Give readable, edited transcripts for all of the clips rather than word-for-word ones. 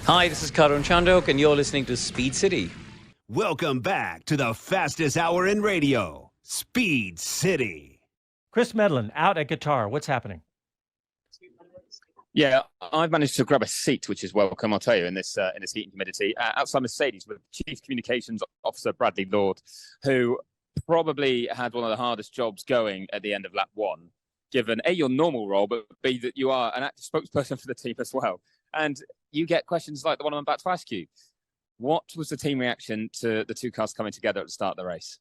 Hi, this is Karan Chandok, and you're listening to Speed City. Welcome back to the fastest hour in radio, Speed City. Chris Medland out at Qatar. What's happening? Yeah, I've managed to grab a seat, which is welcome, I'll tell you, in this heat and humidity, outside Mercedes with Chief Communications Officer Bradley Lord, who probably had one of the hardest jobs going at the end of lap one, given A, your normal role, but B, that you are an active spokesperson for the team as well. And you get questions like the one I'm about to ask you. What was the team reaction to the two cars coming together at the start of the race?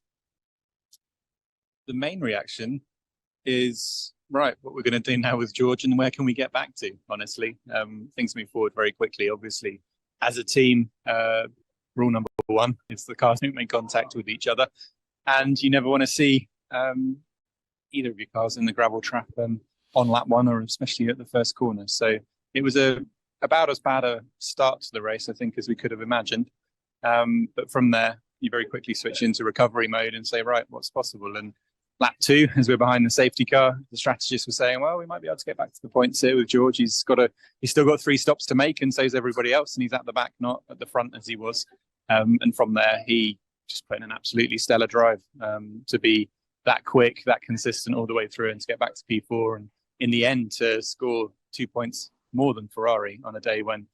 The main reaction is, right, what we're going to do now with George and where can we get back to, honestly. Things move forward very quickly, obviously. As a team, rule number one is the cars don't make contact with each other. And you never want to see either of your cars in the gravel trap on lap one, or especially at the first corner. So it was about as bad a start to the race, I think, as we could have imagined. But from there, you very quickly switch into recovery mode and say, right, what's possible? And lap two, as we're behind the safety car, the strategists were saying, well, we might be able to get back to the points here with George. He's still got 3 stops to make, and so is everybody else, and he's at the back, not at the front as he was. And from there, he just put in an absolutely stellar drive to be that quick, that consistent all the way through, and to get back to P4, and in the end to score 2 points more than Ferrari on a day when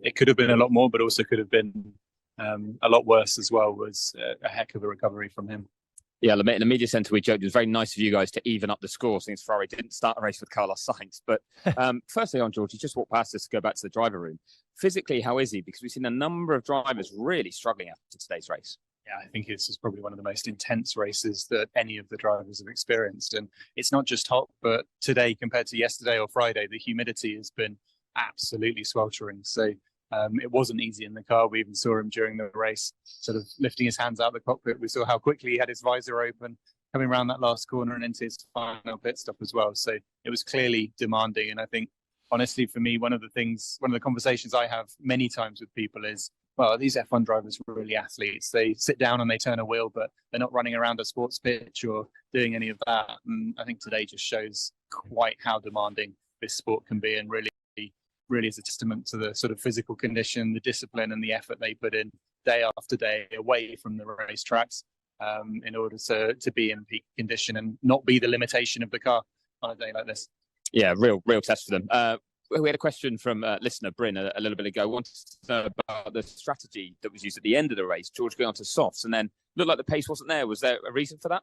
it could have been a lot more, but also could have been a lot worse as well. Was a heck of a recovery from him. Yeah, in the media centre, we joked it was very nice of you guys to even up the score since Ferrari didn't start a race with Carlos Sainz. But firstly on George, he just walked past us to go back to the driver room. Physically, how is he? Because we've seen a number of drivers really struggling after today's race. Yeah, I think this is probably one of the most intense races that any of the drivers have experienced. And it's not just hot, but today compared to yesterday or Friday, the humidity has been absolutely sweltering. So it wasn't easy in the car. We even saw him during the race sort of lifting his hands out of the cockpit. We saw how quickly he had his visor open coming around that last corner and into his final pit stop as well. So it was clearly demanding. And I think, honestly, for me, one of the conversations I have many times with people is, well, these F1 drivers were really athletes. They sit down and they turn a wheel, but they're not running around a sports pitch or doing any of that. And I think today just shows quite how demanding this sport can be, and really is a testament to the sort of physical condition, the discipline and the effort they put in day after day away from the racetracks in order to be in peak condition and not be the limitation of the car on a day like this. Yeah, real test for them. We had a question from listener Bryn a little bit ago. Wanted to know about the strategy that was used at the end of the race. George going on to softs, and then looked like the pace wasn't there. Was there a reason for that?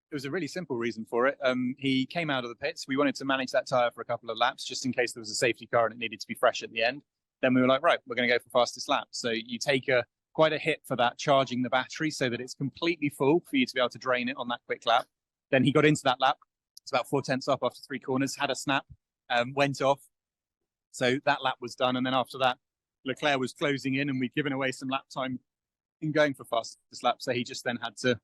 It was a really simple reason for it. He came out of the pits. We wanted to manage that tyre for a couple of laps, just in case there was a safety car and it needed to be fresh at the end. Then we were like, right, we're going to go for fastest lap. So you take quite a hit for that, charging the battery so that it's completely full for you to be able to drain it on that quick lap. Then he got into that lap. It's about 4 tenths off after 3 corners, had a snap, went off. So that lap was done. And then after that, Leclerc was closing in and we'd given away some lap time in going for fastest lap. So he just then had to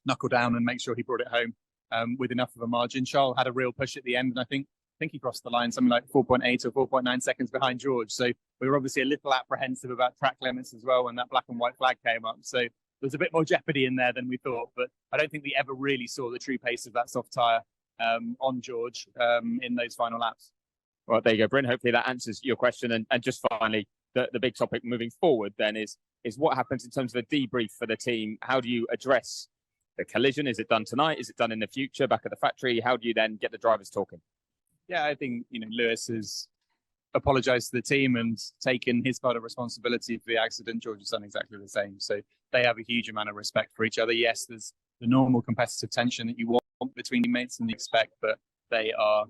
knuckle down and make sure he brought it home with enough of a margin. Charles had a real push at the end, and I think he crossed the line something like 4.8 or 4.9 seconds behind George. So we were obviously a little apprehensive about track limits as well when that black and white flag came up. So there was a bit more jeopardy in there than we thought, but I don't think we ever really saw the true pace of that soft tyre on George in those final laps. Well, there you go, Bryn. Hopefully that answers your question. And just finally, the big topic moving forward then is what happens in terms of a debrief for the team. How do you address the collision? Is it done tonight? Is it done in the future back at the factory? How do you then get the drivers talking? Yeah, I think Lewis has apologised to the team and taken his part of responsibility for the accident. George has done exactly the same. So they have a huge amount of respect for each other. Yes, there's the normal competitive tension that you want between teammates and you expect, but they are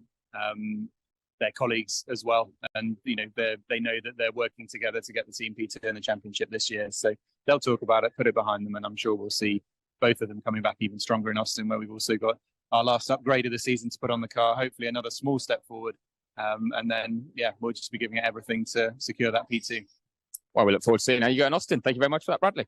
their colleagues as well, and they know that they're working together to get the team P2 in the championship this year. So they'll talk about it, put it behind them, and I'm sure we'll see both of them coming back even stronger in Austin, where we've also got our last upgrade of the season to put on the car. Hopefully another small step forward, and then we'll just be giving it everything to secure that P2. Well, we look forward to seeing how you go in Austin. Thank you very much for that, Bradley.